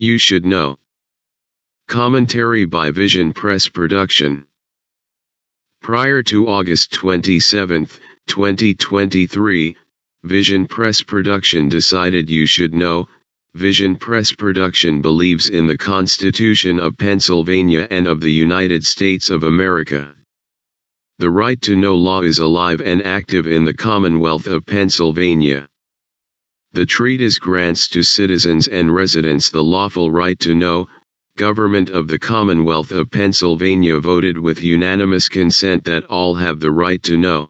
You should know. Commentary by Vision Press Production. Prior to August 27, 2023, Vision Press Production decided you should know. Vision Press Production believes in the Constitution of Pennsylvania and of the United States of America. The right to know law is alive and active in the Commonwealth of Pennsylvania. The treatise grants to citizens and residents the lawful right to know. Government of the Commonwealth of Pennsylvania voted with unanimous consent that all have the right to know.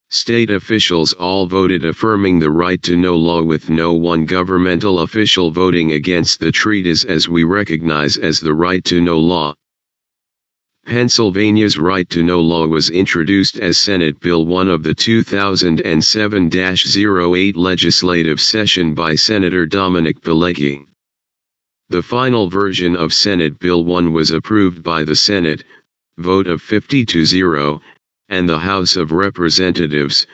State officials all voted affirming the right to know law, with no one governmental official voting against the treatise, as we recognize as the right to know law. Pennsylvania's right to know law was introduced as Senate Bill 1 of the 2007-08 legislative session by Senator Dominic Pilecki. The final version of Senate Bill 1 was approved by the Senate, vote of 50-0, and the House of Representatives,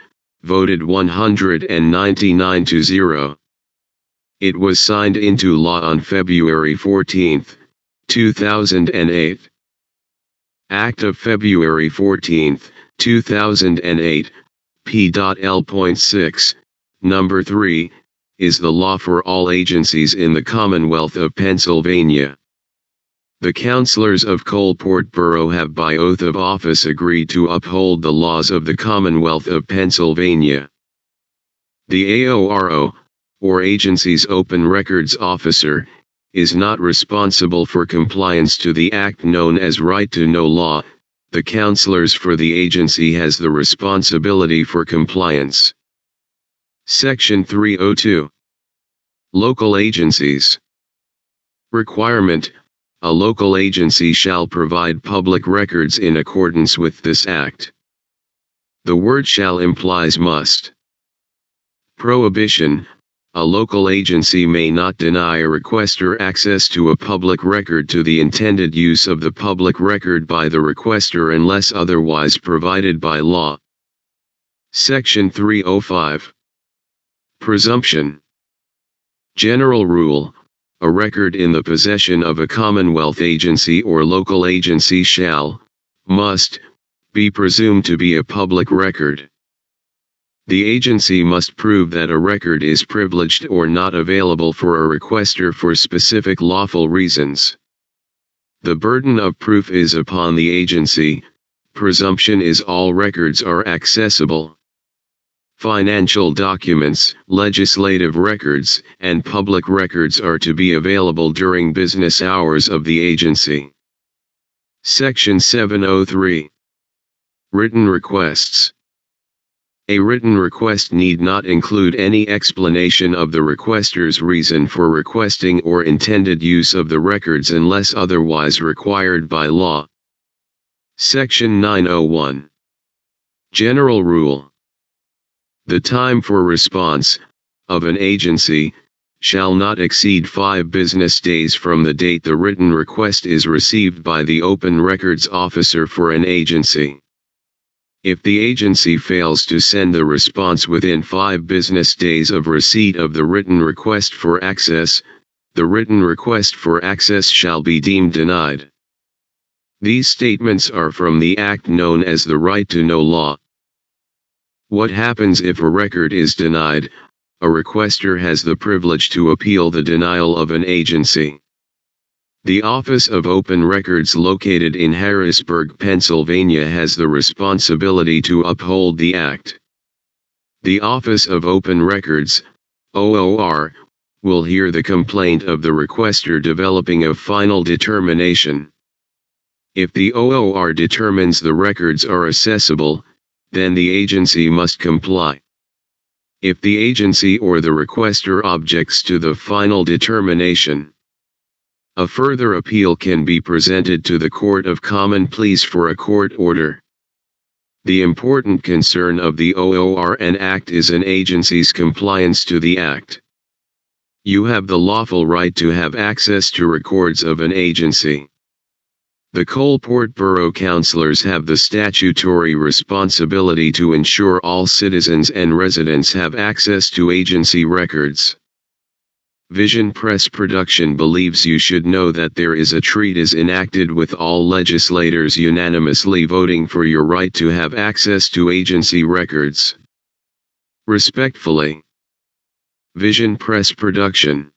voted 199-0. It was signed into law on February 14, 2008. Act of February 14, 2008, P.L.6, Number 3, is the law for all agencies in the Commonwealth of Pennsylvania. The councilors of Coalport Borough have by oath of office agreed to uphold the laws of the Commonwealth of Pennsylvania. The AORO, or Agency's Open Records Officer, is not responsible for compliance to the act known as Right to Know law. The councilors for the agency has the responsibility for compliance. Section 302. Local agencies. Requirement: a local agency shall provide public records in accordance with this act. The word shall implies must. Prohibition: a local agency may not deny a requester access to a public record to the intended use of the public record by the requester unless otherwise provided by law. Section 305. Presumption. General rule: a record in the possession of a Commonwealth agency or local agency must, be presumed to be a public record. The agency must prove that a record is privileged or not available for a requester for specific lawful reasons. The burden of proof is upon the agency. Presumption is all records are accessible. Financial documents, legislative records, and public records are to be available during business hours of the agency. Section 703. Written requests. A written request need not include any explanation of the requester's reason for requesting or intended use of the records unless otherwise required by law. Section 901. General rule. The time for response, of an agency, shall not exceed 5 business days from the date the written request is received by the Open Records Officer for an agency. If the agency fails to send the response within 5 business days of receipt of the written request for access, the written request for access shall be deemed denied. These statements are from the act known as the Right to Know law. What happens if a record is denied? A requester has the privilege to appeal the denial of an agency. The Office of Open Records, located in Harrisburg, Pennsylvania, has the responsibility to uphold the act. The Office of Open Records, OOR, will hear the complaint of the requester developing a final determination. If the OOR determines the records are accessible, then the agency must comply. If the agency or the requester objects to the final determination, a further appeal can be presented to the Court of Common Pleas for a court order. The important concern of the OOR and Act is an agency's compliance to the Act. You have the lawful right to have access to records of an agency. The Coalport Borough Councilors have the statutory responsibility to ensure all citizens and residents have access to agency records. Vision Press Production believes you should know that there is a treatise enacted with all legislators unanimously voting for your right to have access to agency records. Respectfully, Vision Press Production.